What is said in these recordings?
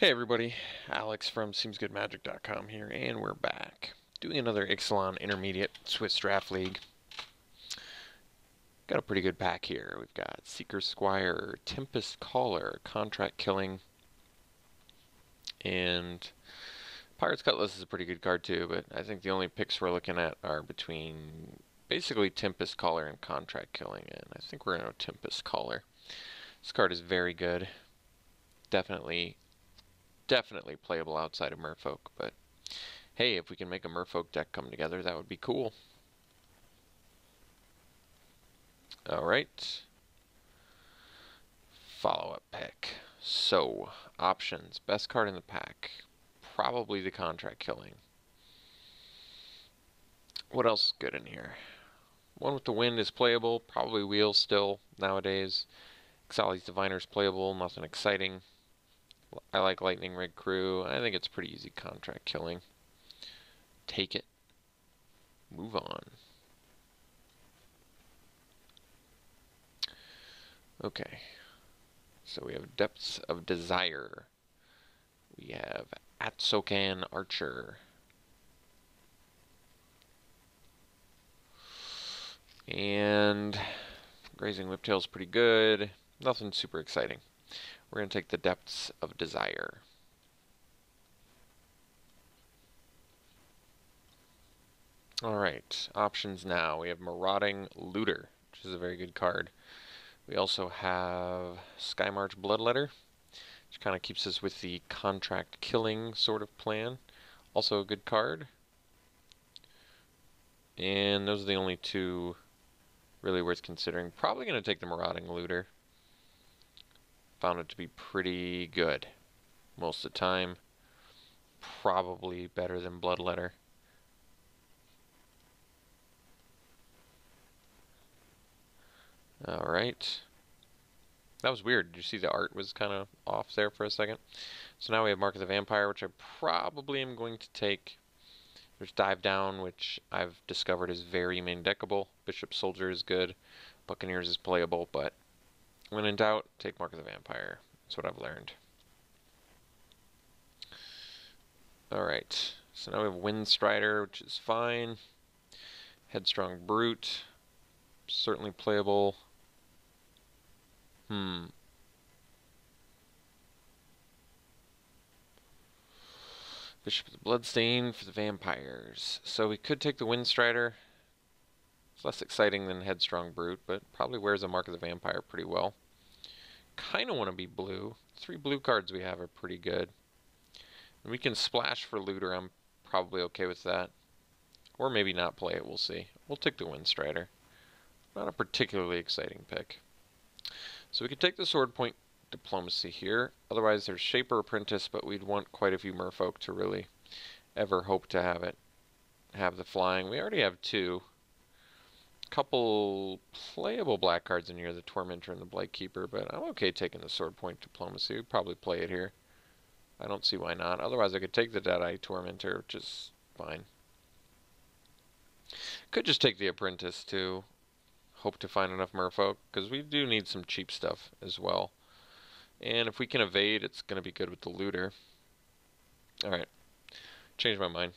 Hey everybody, Alex from SeemsGoodMagic.com here, and we're back doing another Ixalan Intermediate Swiss Draft League. Got a pretty good pack here. We've got Seeker Squire, Tempest Caller, Contract Killing, and Pirate's Cutlass is a pretty good card too, but I think the only picks we're looking at are between basically Tempest Caller and Contract Killing, and I think we're going to go Tempest Caller. This card is very good. Definitely playable outside of Merfolk, but hey, if we can make a Merfolk deck come together, that would be cool. Alright. Follow-up pick. So, options. Best card in the pack. Probably the Contract Killing. What else is good in here? One with the Wind is playable. Probably Wheel still nowadays. Ixalan's Diviner's playable. Nothing exciting. I like Lightning Rig Crew. I think it's pretty easy Contract Killing. Take it. Move on. Okay. So we have Depths of Desire. We have Atsokan Archer. And Grazing Whiptail is pretty good. Nothing super exciting. We're going to take the Depths of Desire. Alright, options now. We have Marauding Looter, which is a very good card. We also have Skymarch Bloodletter, which kind of keeps us with the Contract Killing sort of plan. Also a good card. And those are the only two really worth considering. Probably going to take the Marauding Looter. Found it to be pretty good most of the time. Probably better than Bloodletter. Alright. That was weird. Did you see the art was kind of off there for a second? So now we have Mark of the Vampire, which I probably am going to take. There's Dive Down, which I've discovered is very main deckable. Bishop Soldier is good. Buccaneers is playable, but when in doubt, take Mark of the Vampire. That's what I've learned. Alright, so now we have Windstrider, which is fine. Headstrong Brute, certainly playable. Bishop of the Bloodstain for the Vampires. So we could take the Windstrider. It's less exciting than Headstrong Brute, but probably wears a Mark of the Vampire pretty well. Kind of want to be blue. 3 blue cards we have are pretty good. And we can splash for Looter. I'm probably okay with that. Or maybe not play it. We'll see. We'll take the Windstrider. Not a particularly exciting pick. So we could take the Sword Point Diplomacy here. Otherwise there's Shaper Apprentice, but we'd want quite a few merfolk to really ever hope to have the flying. We already have 2. Couple playable black cards in here, the Tormentor and the Blightkeeper, but I'm okay taking the Sword Point Diplomacy. We'd probably play it here. I don't see why not. Otherwise I could take the Deadeye Tormentor, which is fine. Could just take the Apprentice too. Hope to find enough merfolk, because we do need some cheap stuff as well. And if we can evade, it's going to be good with the Looter. Alright. Changed my mind.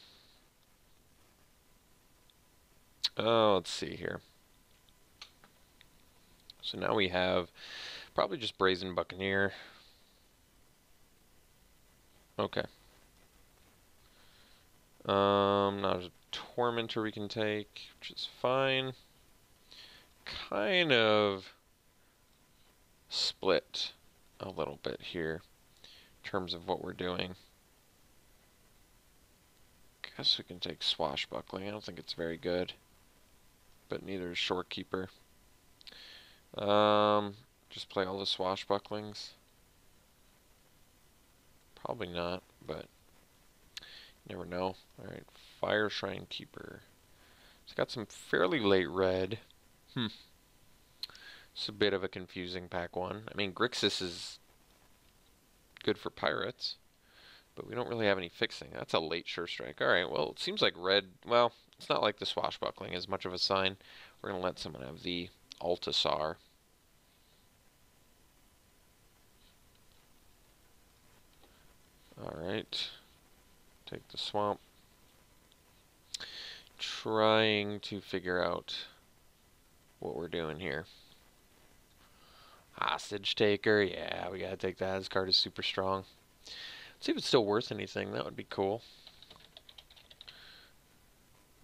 Let's see here. So now we have probably just Brazen Buccaneer. Okay. Now there's a Tormentor we can take, which is fine. Kind of split a little bit here in terms of what we're doing. Guess we can take Swashbuckling. I don't think it's very good, but neither is Shorekeeper. Just play all the Swashbucklings. Probably not, but you never know. Alright, Fire Shrine Keeper. It's got some fairly late red. It's a bit of a confusing pack one. I mean, Grixis is good for pirates, but we don't really have any fixing. That's a late Sure Strike. Alright, well, it seems like red, well, it's not like the Swashbuckling is much of a sign. We're going to let someone have the Altasar. Alright. Take the swamp. Trying to figure out what we're doing here. Hostage taker. Yeah, we gotta take that. This card is super strong. Let's see if it's still worth anything. That would be cool.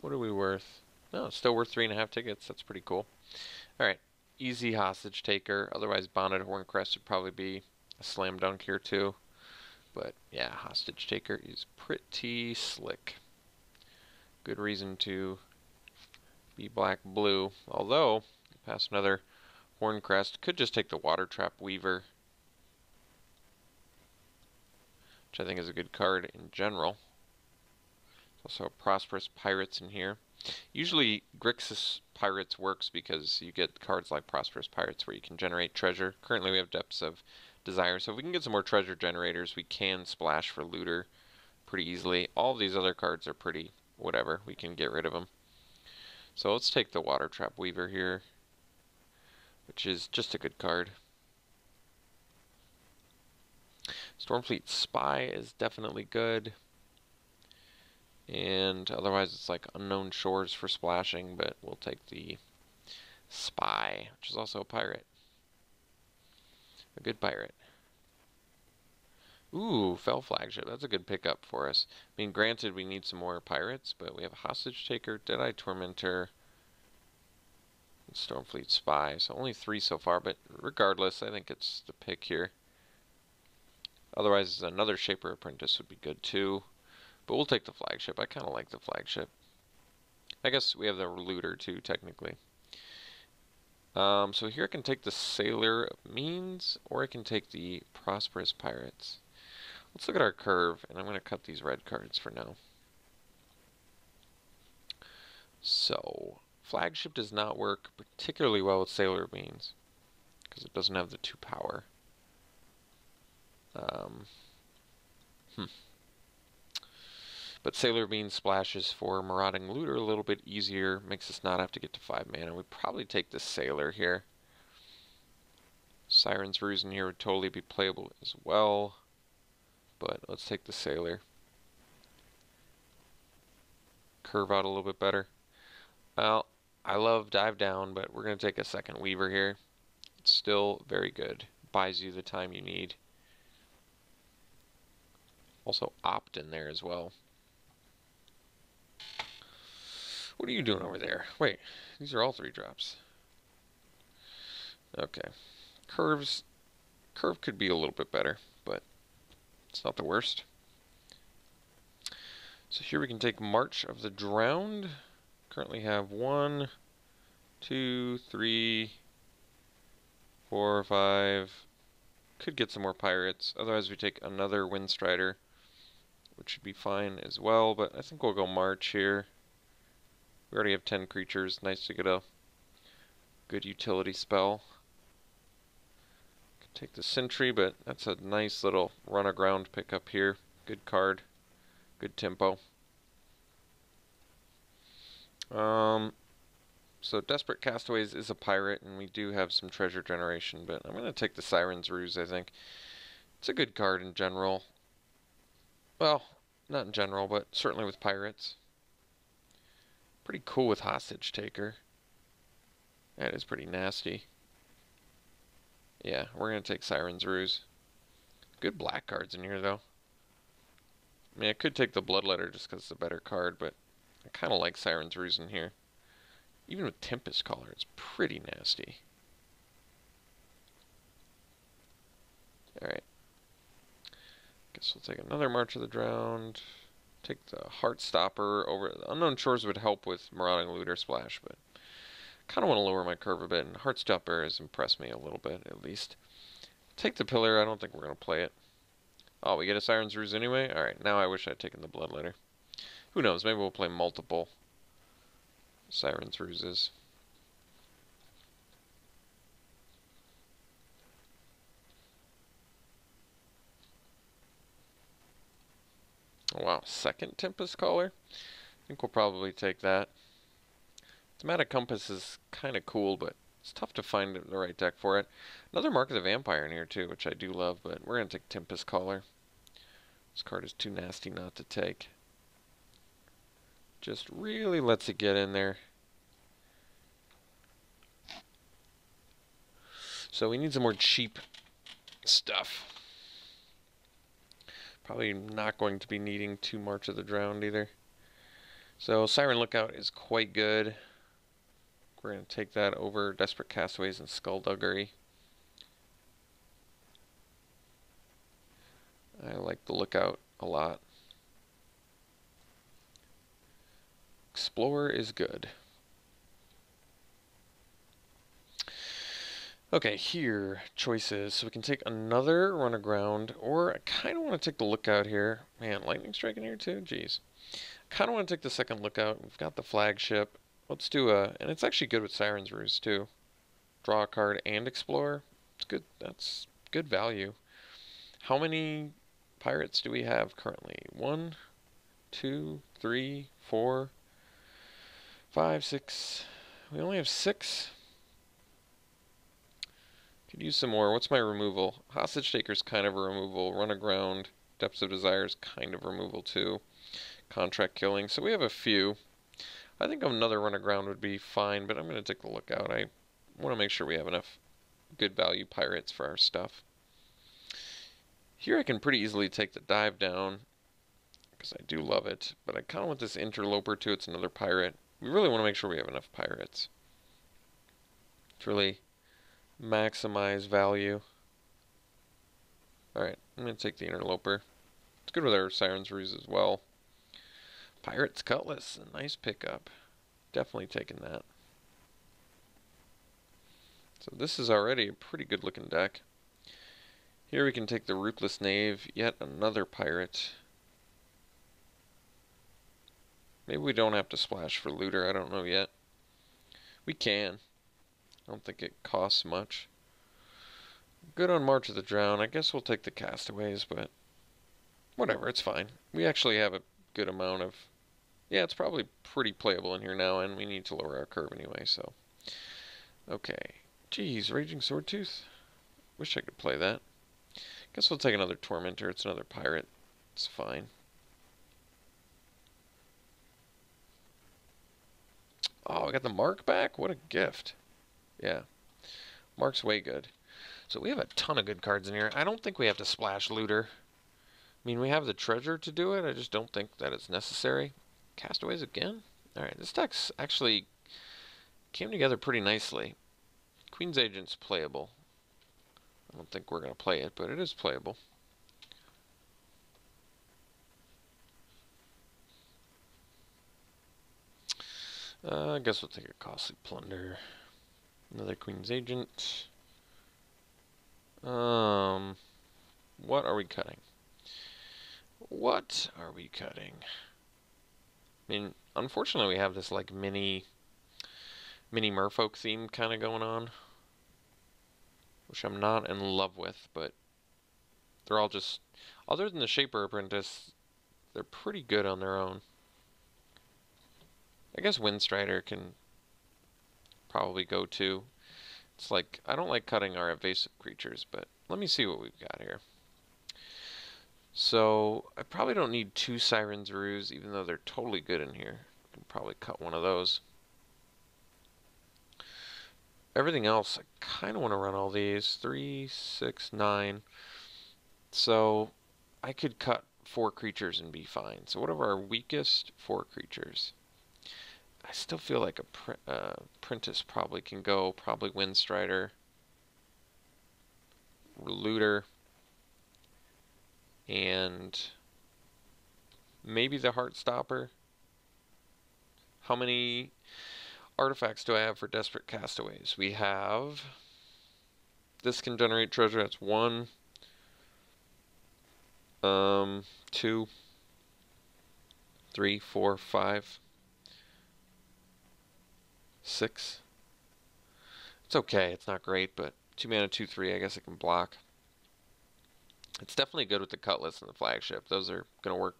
What are we worth? No, it's still worth 3.5 tickets. That's pretty cool. Alright. Easy hostage taker. Otherwise, Bonnet Horncrest would probably be a slam dunk here too. But yeah, hostage taker is pretty slick. Good reason to be black-blue. Although, pass another Horncrest. Could just take the Water Trap Weaver, which I think is a good card in general. Also, Prosperous Pirates in here. Usually, Grixis Pirates works because you get cards like Prosperous Pirates where you can generate treasure. Currently, we have Depths of Desire, so if we can get some more treasure generators, we can splash for Looter pretty easily. All of these other cards are pretty whatever. We can get rid of them. So let's take the Water Trap Weaver here, which is just a good card. Stormfleet Spy is definitely good. And otherwise it's like Unknown Shores for splashing, but we'll take the Spy, which is also a pirate. A good pirate. Ooh, Fell Flagship. That's a good pickup for us. I mean, granted, we need some more pirates, but we have a Hostage Taker, Deadeye Tormentor, and Stormfleet Spy. So only 3 so far, but regardless, I think it's the pick here. Otherwise, another Shaper Apprentice would be good too. But we'll take the flagship. I kind of like the flagship. I guess we have the looter too, technically. So here I can take the Sailor Means, or I can take the Prosperous Pirates. Let's look at our curve, and I'm going to cut these red cards for now. So, flagship does not work particularly well with Sailor Means, because it doesn't have the 2 power. But Sailor Bean splashes for Marauding Looter a little bit easier, makes us not have to get to 5 mana. We'd probably take the Sailor here. Siren's Ruse in here would totally be playable as well, but let's take the Sailor. Curve out a little bit better. Well, I love Dive Down, but we're going to take a second Weaver here. It's still very good. Buys you the time you need. Also Opt in there as well. What are you doing over there? Wait, these are all 3 drops. Okay. Curve could be a little bit better, but it's not the worst. So here we can take March of the Drowned. Currently have 1, 2, 3, 4, 5. Could get some more pirates. Otherwise we take another Windstrider, which should be fine as well, but I think we'll go March here. We already have 10 creatures. Nice to get a good utility spell. Could take the Sentry, but that's a nice little run aground pickup here. Good card. Good tempo. So Desperate Castaways is a pirate, and we do have some treasure generation, but I'm going to take the Siren's Ruse, I think. It's a good card in general. Well, not in general, but certainly with pirates. Pretty cool with Hostage Taker. That is pretty nasty. Yeah, we're going to take Siren's Ruse. Good black cards in here, though. I mean, I could take the Bloodletter just because it's a better card, but I kind of like Siren's Ruse in here. Even with Tempest Caller, it's pretty nasty. Alright. Guess we'll take another March of the Drowned. Take the Heartstopper over. Unknown Shores would help with Marauding Looter Splash, but kind of want to lower my curve a bit, and Heartstopper has impressed me a little bit, at least. Take the Pillar. I don't think we're going to play it. Oh, we get a Siren's Ruse anyway? Alright, now I wish I'd taken the Bloodletter. Who knows? Maybe we'll play multiple Siren's Ruses. Oh, wow, second Tempest Caller? I think we'll probably take that. Thematic Compass is kind of cool, but it's tough to find the right deck for it. Another Mark of the Vampire in here too, which I do love, but we're going to take Tempest Caller. This card is too nasty not to take. Just really lets it get in there. So we need some more cheap stuff. Probably not going to be needing too much of the Drowned either. So Siren Lookout is quite good. We're going to take that over Desperate Castaways and Skullduggery. I like the Lookout a lot. Explorer is good. Okay, here, choices. So we can take another Run Aground, or I kind of want to take the Lookout here. Man, Lightning Strike in here too? Jeez. I kind of want to take the second Lookout. We've got the Flagship. Let's do and it's actually good with Siren's Ruse too. Draw a card and Explore. It's good. That's good value. How many pirates do we have currently? 1, 2, 3, 4, 5, 6. We only have 6. Could use some more. What's my removal? Hostage Taker's kind of a removal. Run Aground. Depths of Desire's kind of removal too. Contract Killing. So we have a few. I think another Run Aground would be fine, but I'm going to take a Lookout. I want to make sure we have enough good value pirates for our stuff. Here I can pretty easily take the Dive Down, because I do love it, but I kind of want this Interloper too. It's another pirate. We really want to make sure we have enough pirates to really maximize value. Alright, I'm going to take the Interloper. It's good with our Siren's Ruse as well. Pirate's Cutlass, a nice pickup. Definitely taking that. So this is already a pretty good looking deck. Here we can take the Ruthless Knave, yet another pirate. Maybe we don't have to splash for Looter, I don't know yet. We can. I don't think it costs much. Good on March of the Drown. I guess we'll take the Castaways, but whatever, it's fine. We actually have a good amount of... Yeah, it's probably pretty playable in here now, and we need to lower our curve anyway, so... Okay. Geez, Raging Swordtooth? Wish I could play that. Guess we'll take another Tormentor. It's another pirate. It's fine. Oh, I got the Mark back? What a gift. Yeah. Mark's way good. So we have a ton of good cards in here. I don't think we have to splash Looter. I mean, we have the treasure to do it. I just don't think that it's necessary. Castaways again? Alright, this deck's actually came together pretty nicely. Queen's Agent's playable. I don't think we're going to play it, but it is playable. I guess we'll take a Costly Plunder. Another Queen's Agent. What are we cutting? What are we cutting? I mean, unfortunately we have this like mini merfolk theme kind of going on, which I'm not in love with, but they're all just, other than the Shaper Apprentice, they're pretty good on their own. I guess Windstrider can probably go too. It's like, I don't like cutting our evasive creatures, but let me see what we've got here. So, I probably don't need 2 Siren's Ruse, even though they're totally good in here. I can probably cut one of those. Everything else, I kind of want to run all these. 3, 6, 9. So, I could cut 4 creatures and be fine. So, what are our weakest 4 creatures? I still feel like a Apprentice probably can go. Probably Windstrider. Looter. And maybe the Heartstopper. How many artifacts do I have for Desperate Castaways? We have... This can generate treasure. That's 1. 2. 3, 4, 5. 6. It's okay. It's not great, but 2 mana, 2, 3. I guess it can block. It's definitely good with the Cutlass and the Flagship. Those are going to work,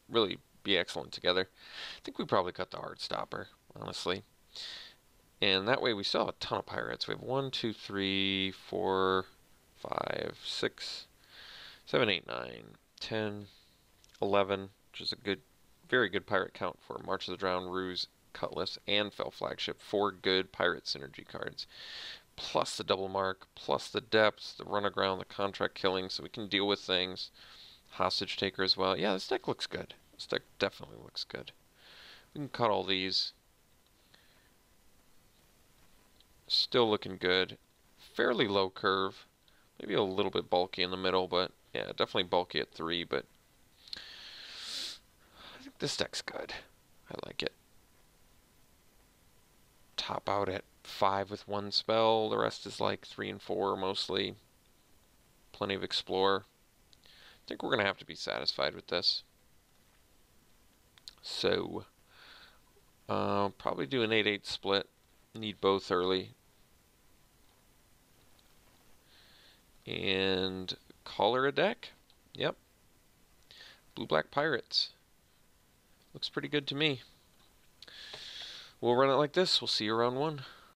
really be excellent together. I think we probably cut the Heartstopper, honestly. And that way we still have a ton of pirates. We have 1, 2, 3, 4, 5, 6, 7, 8, 9, 10, 11, which is a good, very good pirate count for March of the Drowned, Ruse, Cutlass, and Fell Flagship. 4 good pirate synergy cards. Plus the double mark, plus the depth, the run aground, the contract killing, so we can deal with things. Hostage taker as well. Yeah, this deck looks good. This deck definitely looks good. We can cut all these. Still looking good. Fairly low curve. Maybe a little bit bulky in the middle, but yeah, definitely bulky at 3, but I think this deck's good. I like it. Top out at 5 with 1 spell. The rest is like 3 and 4 mostly. Plenty of explore. I think we're going to have to be satisfied with this. So, probably do an 8-8 split. Need both early. And call her a deck. Yep. Blue-black pirates. Looks pretty good to me. We'll run it like this. We'll see you around 1.